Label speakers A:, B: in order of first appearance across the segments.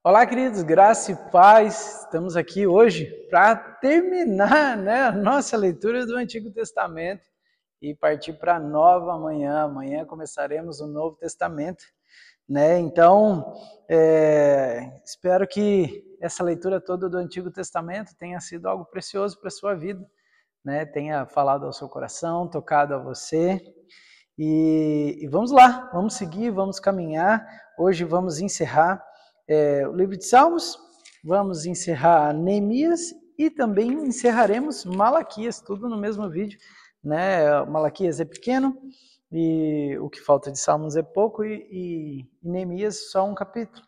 A: Olá, queridos, graça e paz. Estamos aqui hoje para terminar, a nossa leitura do Antigo Testamento e partir para a nova manhã. Amanhã começaremos o Novo Testamento, Então, espero que essa leitura toda do Antigo Testamento tenha sido algo precioso para a sua vida, Tenha falado ao seu coração, tocado a você. E vamos lá, vamos seguir, vamos caminhar. Hoje vamos encerrar o livro de Salmos, vamos encerrar Neemias e também encerraremos Malaquias, tudo no mesmo vídeo, Malaquias é pequeno e o que falta de Salmos é pouco e Neemias só um capítulo,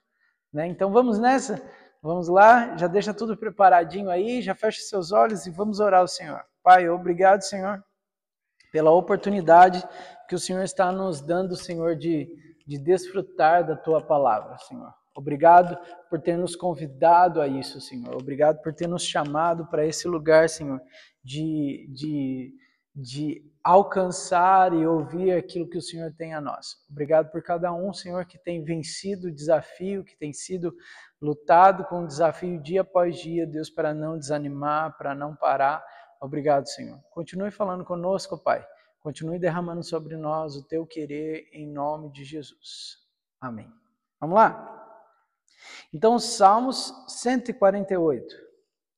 A: Então vamos nessa, vamos lá, já deixa tudo preparadinho aí, já fecha seus olhos e vamos orar ao Senhor. Pai, obrigado, Senhor, pela oportunidade que o Senhor está nos dando, Senhor, de desfrutar da Tua palavra, Senhor. Obrigado por ter nos convidado a isso, Senhor. Obrigado por ter nos chamado para esse lugar, Senhor, de alcançar e ouvir aquilo que o Senhor tem a nós. Obrigado por cada um, Senhor, que tem vencido o desafio, que tem sido lutado com o desafio dia após dia, Deus, para não desanimar, para não parar. Obrigado, Senhor. Continue falando conosco, Pai. Continue derramando sobre nós o Teu querer em nome de Jesus. Amém. Vamos lá? Então, Salmos 148.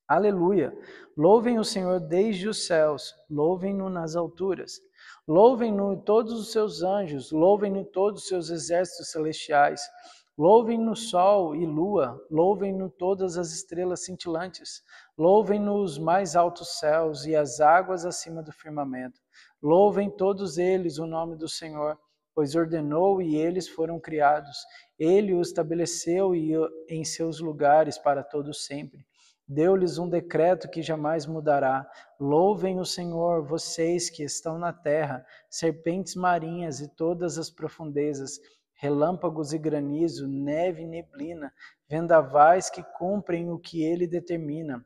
A: Aleluia. Louvem o Senhor desde os céus, louvem-no nas alturas. Louvem-no todos os seus anjos, louvem-no todos os seus exércitos celestiais. Louvem-no sol e lua, louvem-no todas as estrelas cintilantes. Louvem-no os mais altos céus e as águas acima do firmamento. Louvem todos eles o nome do Senhor, pois ordenou e eles foram criados. Ele os estabeleceu em seus lugares para todo sempre. Deu-lhes um decreto que jamais mudará. Louvem o Senhor, vocês que estão na terra, serpentes marinhas e todas as profundezas, relâmpagos e granizo, neve e neblina, vendavais que cumprem o que ele determina.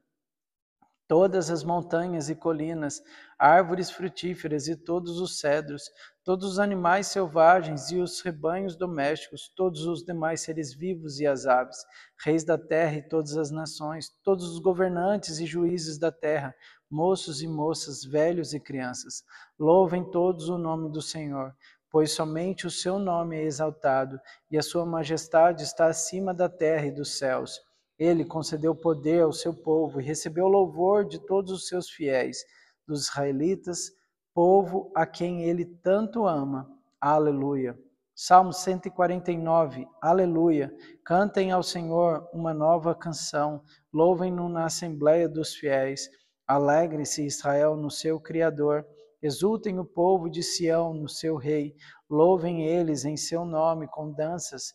A: Todas as montanhas e colinas, árvores frutíferas e todos os cedros, todos os animais selvagens e os rebanhos domésticos, todos os demais seres vivos e as aves, reis da terra e todas as nações, todos os governantes e juízes da terra, moços e moças, velhos e crianças. Louvem todos o nome do Senhor, pois somente o seu nome é exaltado e a sua majestade está acima da terra e dos céus. Ele concedeu poder ao seu povo e recebeu louvor de todos os seus fiéis, dos israelitas, povo a quem ele tanto ama. Aleluia. Salmo 149. Aleluia. Cantem ao Senhor uma nova canção. Louvem-no na assembleia dos fiéis. Alegre-se Israel no seu Criador. Exultem o povo de Sião no seu Rei. Louvem eles em seu nome com danças.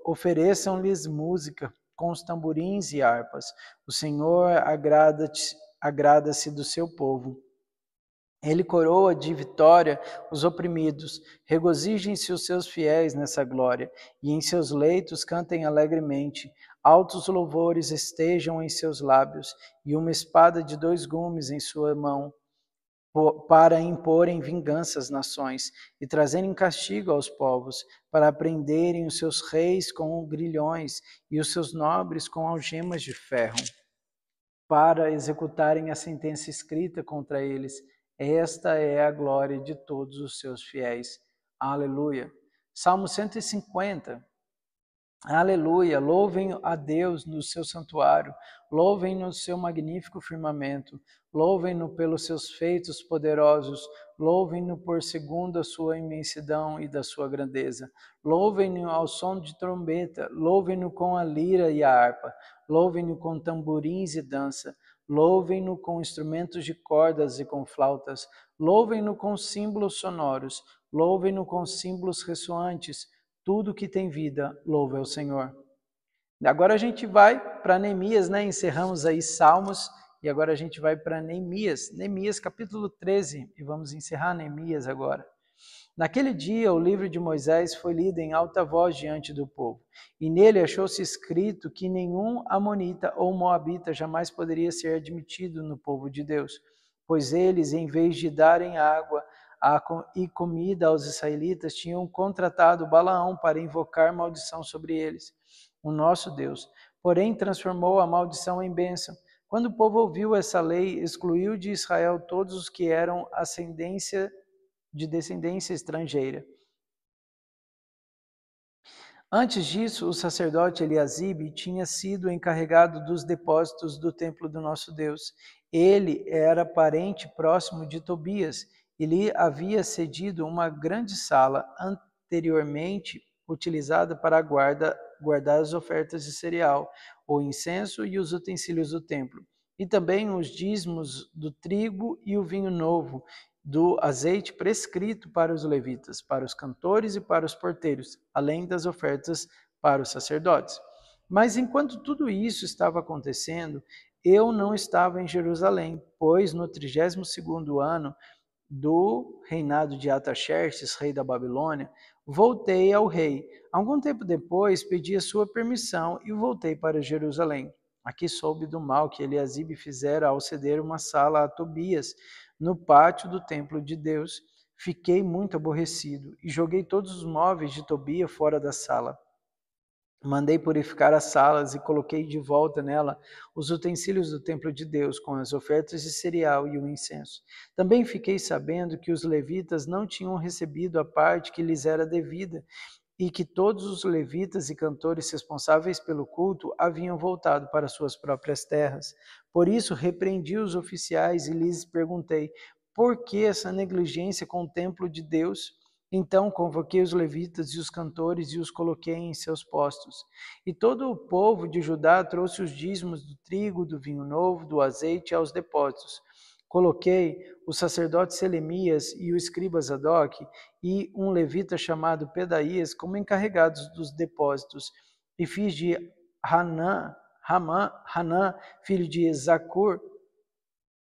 A: Ofereçam-lhes música com os tamborins e harpas. O Senhor agrada-se do seu povo. Ele coroa de vitória os oprimidos. Regozijem-se os seus fiéis nessa glória, e em seus leitos cantem alegremente. Altos louvores estejam em seus lábios, e uma espada de 2 gumes em sua mão, para imporem vingança às nações e trazerem castigo aos povos, para prenderem os seus reis com grilhões e os seus nobres com algemas de ferro, para executarem a sentença escrita contra eles. Esta é a glória de todos os seus fiéis. Aleluia. Salmo 150. Aleluia, louvem a Deus no seu santuário, louvem no seu magnífico firmamento, louvem-no pelos seus feitos poderosos, louvem-no por segundo a sua imensidão e da sua grandeza, louvem-no ao som de trombeta, louvem-no com a lira e a harpa, louvem-no com tamborins e dança, louvem-no com instrumentos de cordas e com flautas, louvem-no com símbolos sonoros, louvem-no com símbolos ressoantes. Tudo que tem vida, louve ao Senhor. Agora a gente vai para Neemias, Encerramos aí Salmos e agora a gente vai para Neemias. Neemias capítulo 13 e vamos encerrar Neemias agora. Naquele dia o livro de Moisés foi lido em alta voz diante do povo, e nele achou-se escrito que nenhum amonita ou moabita jamais poderia ser admitido no povo de Deus, pois eles, em vez de darem água e comida aos israelitas, tinham contratado Balaão para invocar maldição sobre eles. o nosso Deus. Porém, transformou a maldição em bênção. Quando o povo ouviu essa lei, excluiu de Israel todos os que eram de descendência estrangeira. Antes disso, o sacerdote Eliasibe tinha sido encarregado dos depósitos do templo do nosso Deus. Ele era parente próximo de Tobias e lhe havia cedido uma grande sala anteriormente utilizada para guardar as ofertas de cereal, o incenso e os utensílios do templo, e também os dízimos do trigo e o vinho novo, do azeite prescrito para os levitas, para os cantores e para os porteiros, além das ofertas para os sacerdotes. Mas enquanto tudo isso estava acontecendo, eu não estava em Jerusalém, pois no 32º ano do reinado de Artaxerxes, rei da Babilônia, voltei ao rei. Algum tempo depois, pedi a sua permissão e voltei para Jerusalém. Aqui soube do mal que Eliasibe fizera ao ceder uma sala a Tobias, no pátio do templo de Deus. Fiquei muito aborrecido e joguei todos os móveis de Tobia fora da sala. Mandei purificar as salas e coloquei de volta nela os utensílios do templo de Deus, com as ofertas de cereal e o incenso. Também fiquei sabendo que os levitas não tinham recebido a parte que lhes era devida e que todos os levitas e cantores responsáveis pelo culto haviam voltado para suas próprias terras. Por isso repreendi os oficiais e lhes perguntei: por que essa negligência com o templo de Deus? Então convoquei os levitas e os cantores e os coloquei em seus postos. E todo o povo de Judá trouxe os dízimos do trigo, do vinho novo, do azeite aos depósitos. Coloquei o sacerdote Selemias e o escriba Zadok e um levita chamado Pedaías como encarregados dos depósitos. E fiz de Hanã, filho de Zacur,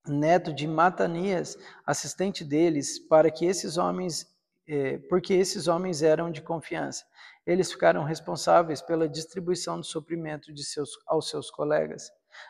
A: neto de Matanias, assistente deles, porque esses homens eram de confiança. Eles ficaram responsáveis pela distribuição do suprimento aos seus colegas.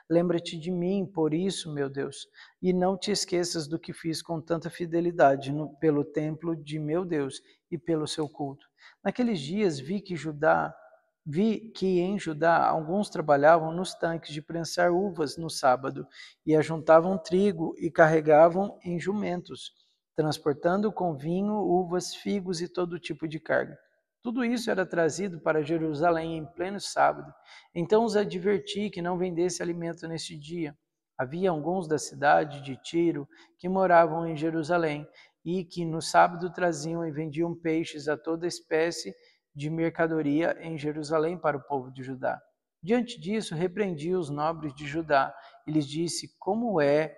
A: Lembra-te de mim, por isso, meu Deus, e não te esqueças do que fiz com tanta fidelidade pelo templo de meu Deus e pelo seu culto. Naqueles dias vi que em Judá alguns trabalhavam nos tanques de prensar uvas no sábado e ajuntavam trigo e carregavam em jumentos, transportando com vinho, uvas, figos e todo tipo de carga. Tudo isso era trazido para Jerusalém em pleno sábado. Então os adverti que não vendesse alimento neste dia. Havia alguns da cidade de Tiro que moravam em Jerusalém e que no sábado traziam e vendiam peixes a toda espécie de mercadoria em Jerusalém para o povo de Judá. Diante disso, repreendi os nobres de Judá e lhes disse: como é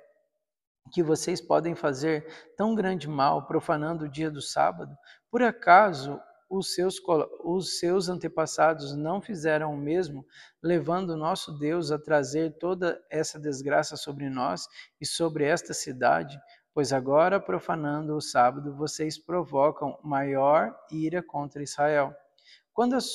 A: que vocês podem fazer tão grande mal profanando o dia do sábado? Por acaso os seus antepassados não fizeram o mesmo, levando o nosso Deus a trazer toda essa desgraça sobre nós e sobre esta cidade? Pois agora, profanando o sábado, vocês provocam maior ira contra Israel. Quando as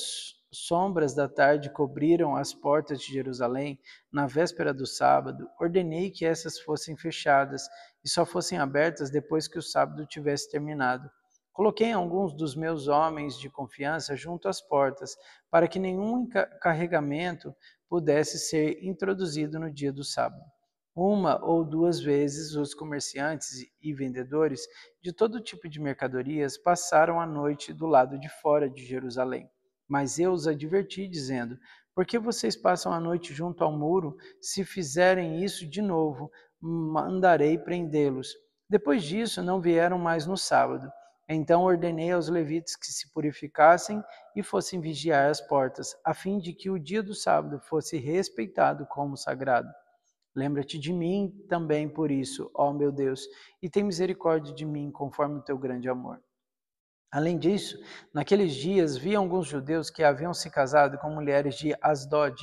A: sombras da tarde cobriram as portas de Jerusalém, na véspera do sábado, ordenei que essas fossem fechadas e só fossem abertas depois que o sábado tivesse terminado. Coloquei alguns dos meus homens de confiança junto às portas, para que nenhum carregamento pudesse ser introduzido no dia do sábado. Uma ou duas vezes os comerciantes e vendedores de todo tipo de mercadorias passaram a noite do lado de fora de Jerusalém. Mas eu os adverti, dizendo: por que vocês passam a noite junto ao muro? Se fizerem isso de novo, mandarei prendê-los. Depois disso, não vieram mais no sábado. Então ordenei aos levitas que se purificassem e fossem vigiar as portas, a fim de que o dia do sábado fosse respeitado como sagrado. Lembra-te de mim também por isso, ó meu Deus, e tem misericórdia de mim conforme o teu grande amor. Além disso, naqueles dias vi alguns judeus que haviam se casado com mulheres de Asdod,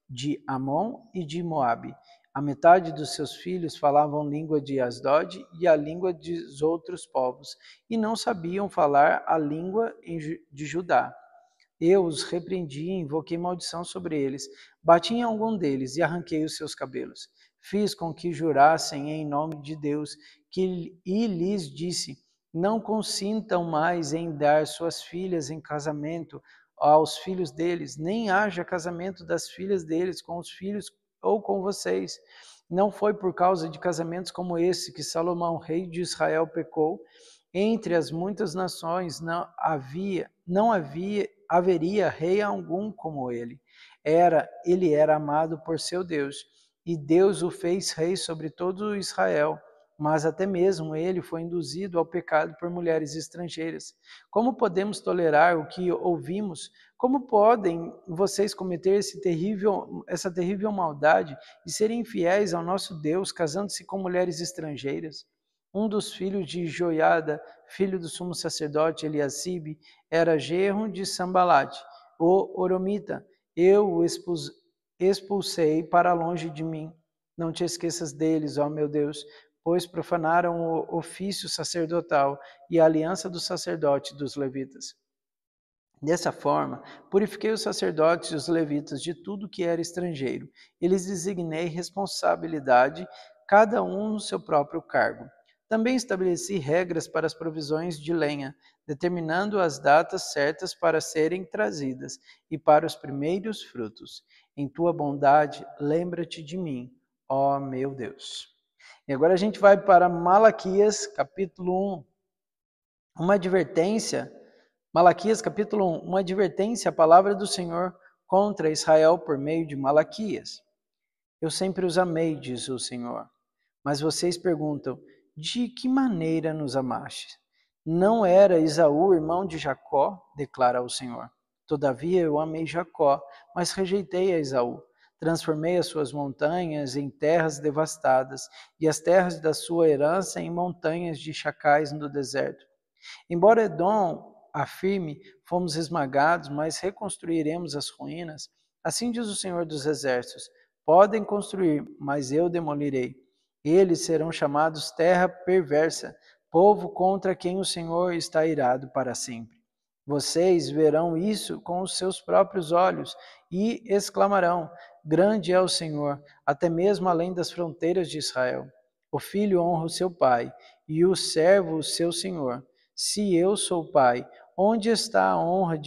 A: de Amon e de Moabe. A metade dos seus filhos falavam língua de Asdod e a língua dos outros povos, e não sabiam falar a língua de Judá. Eu os repreendi e invoquei maldição sobre eles. Bati em algum deles e arranquei os seus cabelos. Fiz com que jurassem em nome de Deus e lhes disse: não consintam mais em dar suas filhas em casamento aos filhos deles, nem haja casamento das filhas deles com os filhos ou com vocês. Não foi por causa de casamentos como esse que Salomão, rei de Israel, pecou. Entre as muitas nações haveria rei algum como ele. Ele era amado por seu Deus, e Deus o fez rei sobre todo Israel. Mas até mesmo ele foi induzido ao pecado por mulheres estrangeiras. Como podemos tolerar o que ouvimos? Como podem vocês cometer essa terrível maldade e serem infiéis ao nosso Deus, casando-se com mulheres estrangeiras? Um dos filhos de Joiada, filho do sumo sacerdote Eliasibe, era genro de Sambalate, o Oromita. Eu o expulsei para longe de mim. Não te esqueças deles, ó meu Deus, pois profanaram o ofício sacerdotal e a aliança do sacerdote dos levitas. Dessa forma, purifiquei os sacerdotes e os levitas de tudo que era estrangeiro, e lhes designei responsabilidade, cada um no seu próprio cargo. Também estabeleci regras para as provisões de lenha, determinando as datas certas para serem trazidas e para os primeiros frutos. Em tua bondade, lembra-te de mim, ó meu Deus. E agora a gente vai para Malaquias, capítulo 1. Uma advertência, Malaquias, capítulo 1, uma advertência à palavra do Senhor contra Israel por meio de Malaquias. Eu sempre os amei, diz o Senhor. Mas vocês perguntam, de que maneira nos amaste? Não era Esaú irmão de Jacó? Declara o Senhor. Todavia eu amei Jacó, mas rejeitei a Esaú. Transformei as suas montanhas em terras devastadas e as terras da sua herança em montanhas de chacais no deserto. Embora Edom afirme, fomos esmagados, mas reconstruiremos as ruínas, assim diz o Senhor dos Exércitos, podem construir, mas eu demolirei. Eles serão chamados terra perversa, povo contra quem o Senhor está irado para sempre. Vocês verão isso com os seus próprios olhos e exclamarão, grande é o Senhor, até mesmo além das fronteiras de Israel. O filho honra o seu pai e o servo o seu senhor. Se eu sou pai, onde está a honra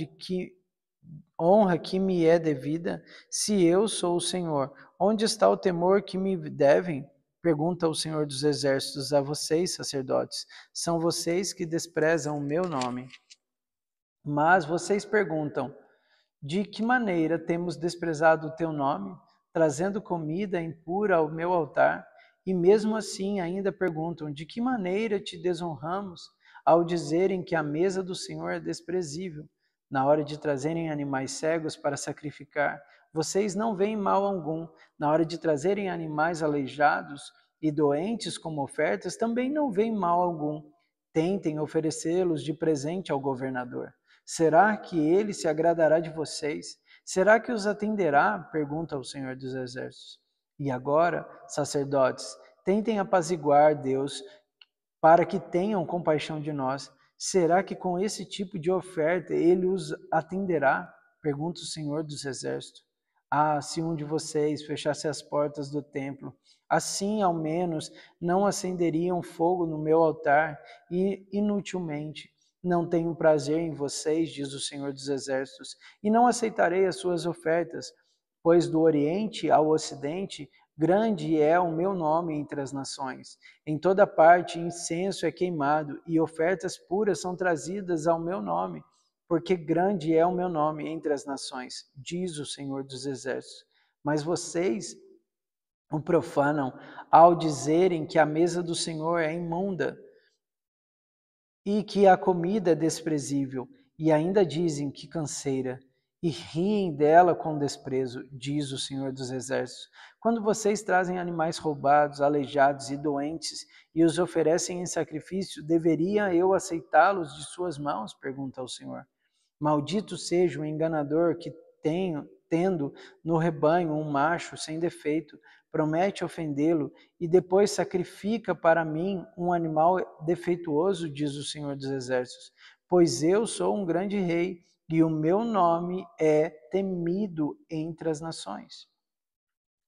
A: que me é devida? Se eu sou o Senhor, onde está o temor que me devem? Pergunta o Senhor dos Exércitos a vocês, sacerdotes. São vocês que desprezam o meu nome. Mas vocês perguntam, de que maneira temos desprezado o teu nome, trazendo comida impura ao meu altar? E mesmo assim ainda perguntam, de que maneira te desonramos, ao dizerem que a mesa do Senhor é desprezível? Na hora de trazerem animais cegos para sacrificar, vocês não veem mal algum. Na hora de trazerem animais aleijados e doentes como ofertas, também não veem mal algum. Tentem oferecê-los de presente ao governador. Será que ele se agradará de vocês? Será que os atenderá? Pergunta o Senhor dos Exércitos. E agora, sacerdotes, tentem apaziguar Deus para que tenham compaixão de nós. Será que com esse tipo de oferta ele os atenderá? Pergunta o Senhor dos Exércitos. Ah, se um de vocês fechasse as portas do templo, assim ao menos não acenderiam fogo no meu altar e inutilmente. Não tenho prazer em vocês, diz o Senhor dos Exércitos, e não aceitarei as suas ofertas, pois do Oriente ao Ocidente, grande é o meu nome entre as nações. Em toda parte incenso é queimado e ofertas puras são trazidas ao meu nome, porque grande é o meu nome entre as nações, diz o Senhor dos Exércitos. Mas vocês o profanam ao dizerem que a mesa do Senhor é imunda e que a comida é desprezível, e ainda dizem que canseira, e riem dela com desprezo, diz o Senhor dos Exércitos. Quando vocês trazem animais roubados, aleijados e doentes, e os oferecem em sacrifício, deveria eu aceitá-los de suas mãos? Pergunta o Senhor. Maldito seja o enganador que tendo no rebanho um macho sem defeito, promete ofendê-lo e depois sacrifica para mim um animal defeituoso, diz o Senhor dos Exércitos. Pois eu sou um grande rei e o meu nome é temido entre as nações.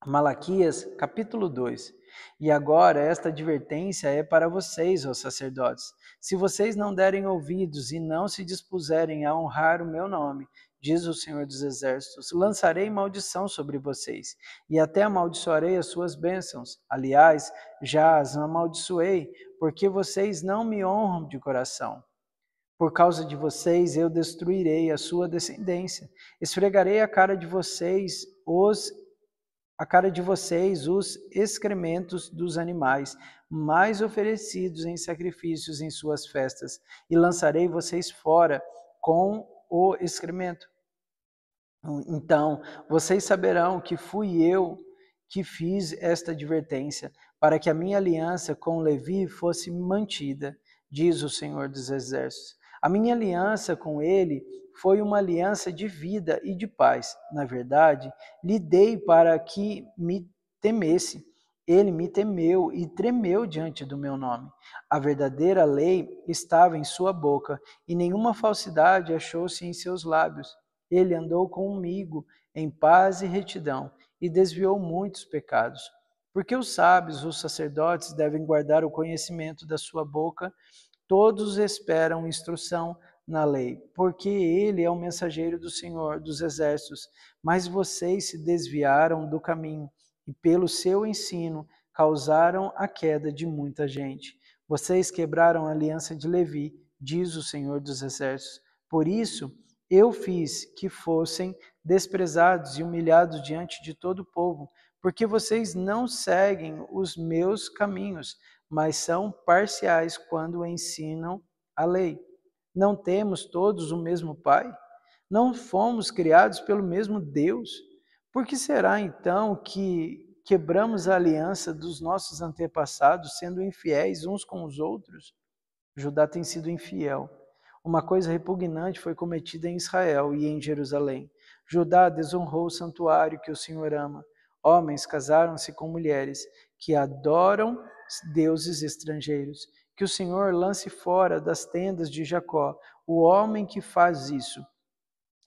A: Malaquias, capítulo 2. E agora esta advertência é para vocês, ó sacerdotes. Se vocês não derem ouvidos e não se dispuserem a honrar o meu nome, diz o Senhor dos Exércitos. Lançarei maldição sobre vocês, e até amaldiçoarei as suas bênçãos. Aliás, já as amaldiçoei, porque vocês não me honram de coração. Por causa de vocês, eu destruirei a sua descendência. Esfregarei a cara de vocês os excrementos dos animais mais oferecidos em sacrifícios em suas festas, e lançarei vocês fora com o excremento. Então, vocês saberão que fui eu que fiz esta advertência, para que a minha aliança com Levi fosse mantida, diz o Senhor dos Exércitos. A minha aliança com ele foi uma aliança de vida e de paz. Na verdade, lhe dei para que me temesse. Ele me temeu e tremeu diante do meu nome. A verdadeira lei estava em sua boca, e nenhuma falsidade achou-se em seus lábios. Ele andou comigo em paz e retidão, e desviou muitos pecados. Porque os sábios, os sacerdotes, devem guardar o conhecimento da sua boca, todos esperam instrução na lei, porque ele é o mensageiro do Senhor dos Exércitos. Mas vocês se desviaram do caminho, e pelo seu ensino causaram a queda de muita gente. Vocês quebraram a aliança de Levi, diz o Senhor dos Exércitos. Por isso, eu fiz que fossem desprezados e humilhados diante de todo o povo, porque vocês não seguem os meus caminhos, mas são parciais quando ensinam a lei. Não temos todos o mesmo Pai? Não fomos criados pelo mesmo Deus? Por que será então que quebramos a aliança dos nossos antepassados, sendo infiéis uns com os outros? Judá tem sido infiel. Uma coisa repugnante foi cometida em Israel e em Jerusalém. Judá desonrou o santuário que o Senhor ama. Homens casaram-se com mulheres que adoram deuses estrangeiros. Que o Senhor lance fora das tendas de Jacó o homem que faz isso,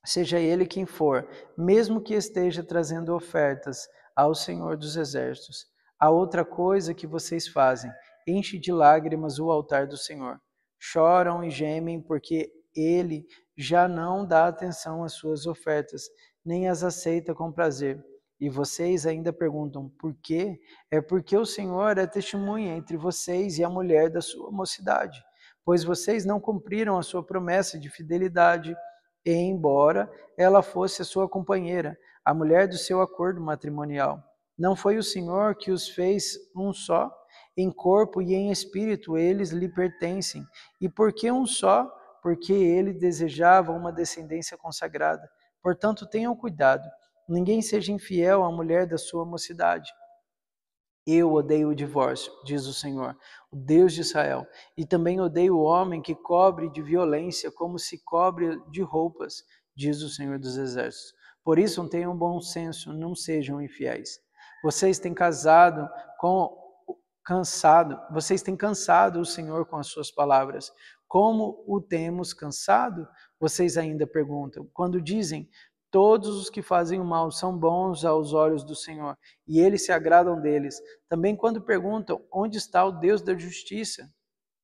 A: seja ele quem for, mesmo que esteja trazendo ofertas ao Senhor dos Exércitos. Há outra coisa que vocês fazem: enche de lágrimas o altar do Senhor. Choram e gemem porque ele já não dá atenção às suas ofertas, nem as aceita com prazer. E vocês ainda perguntam, por quê? É porque o Senhor é testemunha entre vocês e a mulher da sua mocidade, pois vocês não cumpriram a sua promessa de fidelidade, e embora ela fosse a sua companheira, a mulher do seu acordo matrimonial. Não foi o Senhor que os fez um só? Em corpo e em espírito eles lhe pertencem. E por que um só? Porque ele desejava uma descendência consagrada. Portanto, tenham cuidado. Ninguém seja infiel à mulher da sua mocidade. Eu odeio o divórcio, diz o Senhor, o Deus de Israel, e também odeio o homem que cobre de violência como se cobre de roupas, diz o Senhor dos Exércitos. Por isso, tenham bom senso, não sejam infiéis. Vocês têm cansado o Senhor com as suas palavras. Como o temos cansado? Vocês ainda perguntam. Quando dizem, todos os que fazem o mal são bons aos olhos do Senhor, e eles se agradam deles. Também quando perguntam, onde está o Deus da justiça?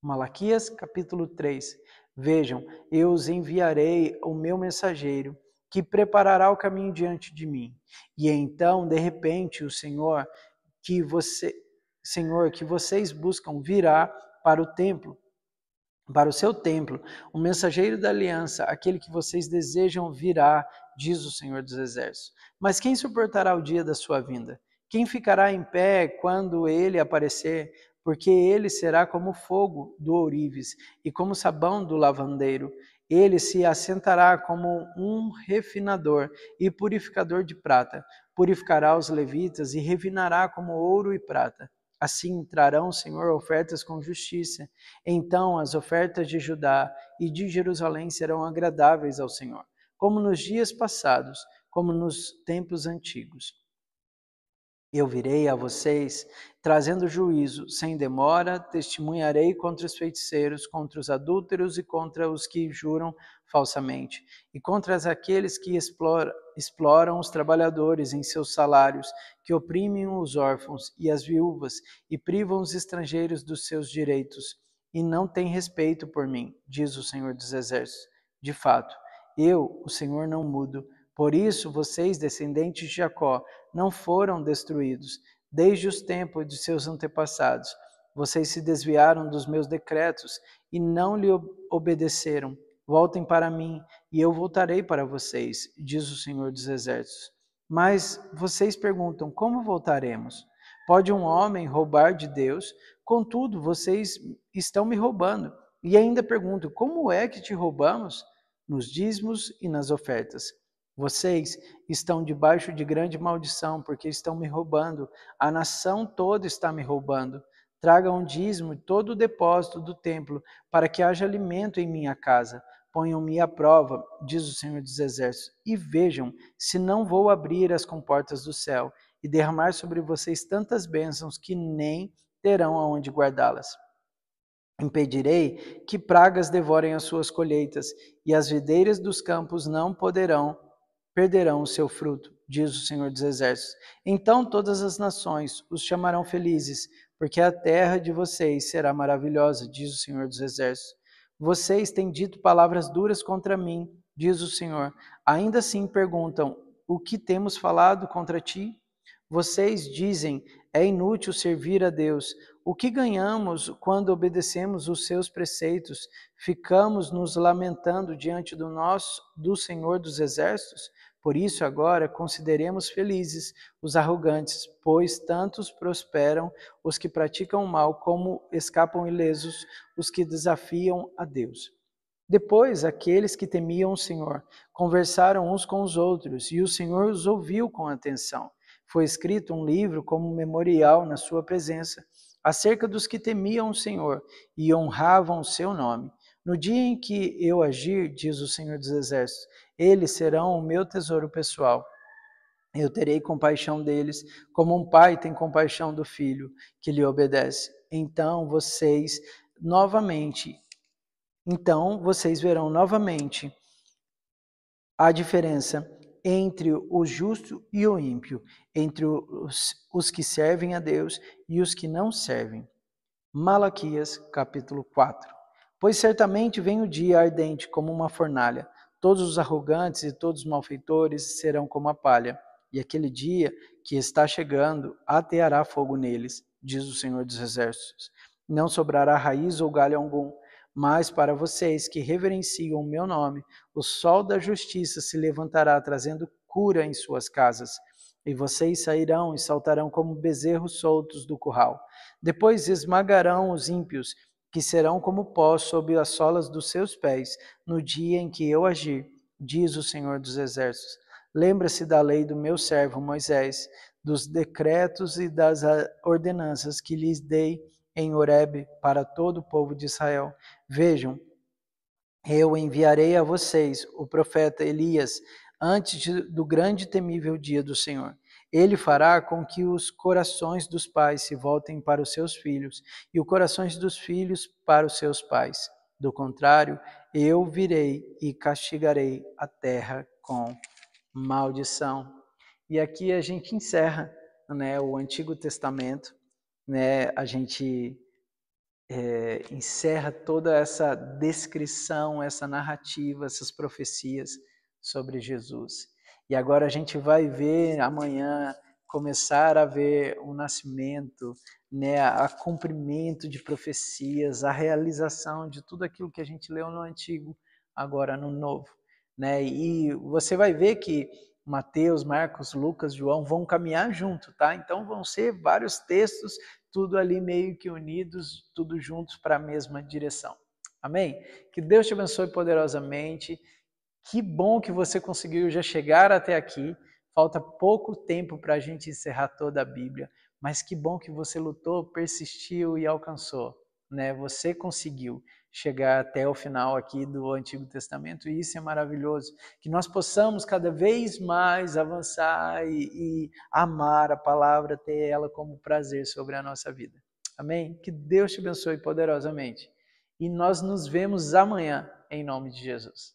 A: Malaquias capítulo 3. Vejam, eu os enviarei o meu mensageiro, que preparará o caminho diante de mim. E então, de repente, o Senhor que vocês buscam virá para o templo, para o seu templo. O mensageiro da aliança, aquele que vocês desejam, virá, diz o Senhor dos Exércitos. Mas quem suportará o dia da sua vinda? Quem ficará em pé quando ele aparecer? Porque ele será como fogo do ourives e como sabão do lavandeiro. Ele se assentará como um refinador e purificador de prata. Purificará os levitas e refinará como ouro e prata. Assim trarão, Senhor, ofertas com justiça. Então as ofertas de Judá e de Jerusalém serão agradáveis ao Senhor, como nos dias passados, como nos tempos antigos. Eu virei a vocês, trazendo juízo, sem demora, testemunharei contra os feiticeiros, contra os adúlteros e contra os que juram falsamente, e contra aqueles que exploram os trabalhadores em seus salários, que oprimem os órfãos e as viúvas, e privam os estrangeiros dos seus direitos, e não têm respeito por mim, diz o Senhor dos Exércitos. De fato, Eu, o Senhor, não mudo. Por isso, vocês, descendentes de Jacó, não foram destruídos, desde os tempos de seus antepassados. Vocês se desviaram dos meus decretos e não lhe obedeceram. Voltem para mim, e eu voltarei para vocês, diz o Senhor dos Exércitos. Mas vocês perguntam, como voltaremos? Pode um homem roubar de Deus? Contudo, vocês estão me roubando. E ainda perguntam, como é que te roubamos? Nos dízimos e nas ofertas. Vocês estão debaixo de grande maldição, porque estão me roubando. A nação toda está me roubando. Tragam um dízimo de todo o depósito do templo, para que haja alimento em minha casa. Ponham-me à prova, diz o Senhor dos Exércitos, e vejam se não vou abrir as comportas do céu e derramar sobre vocês tantas bênçãos que nem terão aonde guardá-las. Impedirei que pragas devorem as suas colheitas, e as videiras dos campos não perderão o seu fruto, diz o Senhor dos Exércitos. Então todas as nações os chamarão felizes, porque a terra de vocês será maravilhosa, diz o Senhor dos Exércitos. Vocês têm dito palavras duras contra mim, diz o Senhor. Ainda assim perguntam, o que temos falado contra ti? Vocês dizem, é inútil servir a Deus. O que ganhamos quando obedecemos os seus preceitos? Ficamos nos lamentando diante do Senhor dos Exércitos? Por isso agora consideremos felizes os arrogantes, pois tantos prosperam os que praticam o mal, como escapam ilesos os que desafiam a Deus. Depois, aqueles que temiam o Senhor conversaram uns com os outros, e o Senhor os ouviu com atenção. Foi escrito um livro como memorial na sua presença, acerca dos que temiam o Senhor e honravam o seu nome. No dia em que eu agir, diz o Senhor dos Exércitos, eles serão o meu tesouro pessoal. Eu terei compaixão deles, como um pai tem compaixão do filho que lhe obedece. Então vocês verão novamente a diferença entre o justo e o ímpio, entre os que servem a Deus e os que não servem. Malaquias, capítulo 4. Pois certamente vem o dia ardente como uma fornalha. Todos os arrogantes e todos os malfeitores serão como a palha. E aquele dia que está chegando ateará fogo neles, diz o Senhor dos Exércitos. Não sobrará raiz ou galho algum. Mas para vocês que reverenciam o meu nome, o sol da justiça se levantará, trazendo cura em suas casas. E vocês sairão e saltarão como bezerros soltos do curral. Depois esmagarão os ímpios, que serão como pó sob as solas dos seus pés, no dia em que eu agir, diz o Senhor dos Exércitos. Lembra-se da lei do meu servo Moisés, dos decretos e das ordenanças que lhes dei em Horebe para todo o povo de Israel. Vejam, eu enviarei a vocês o profeta Elias antes do grande e temível dia do Senhor. Ele fará com que os corações dos pais se voltem para os seus filhos e os corações dos filhos para os seus pais. Do contrário, eu virei e castigarei a terra com maldição. E aqui a gente encerra, né, o Antigo Testamento, né, a gente encerra toda essa descrição, essa narrativa, essas profecias sobre Jesus. E agora a gente vai ver amanhã, começar a ver o nascimento, né, a cumprimento de profecias, a realização de tudo aquilo que a gente leu no Antigo, agora no Novo. Né? E você vai ver que Mateus, Marcos, Lucas, João vão caminhar junto, tá? Então vão ser vários textos, tudo ali meio que unidos, tudo juntos para a mesma direção. Amém? Que Deus te abençoe poderosamente. Que bom que você conseguiu já chegar até aqui. Falta pouco tempo para a gente encerrar toda a Bíblia, mas que bom que você lutou, persistiu e alcançou. Né? Você conseguiu chegar até o final aqui do Antigo Testamento, e isso é maravilhoso. Que nós possamos cada vez mais avançar e amar a palavra, ter ela como prazer sobre a nossa vida. Amém? Que Deus te abençoe poderosamente. E nós nos vemos amanhã, em nome de Jesus.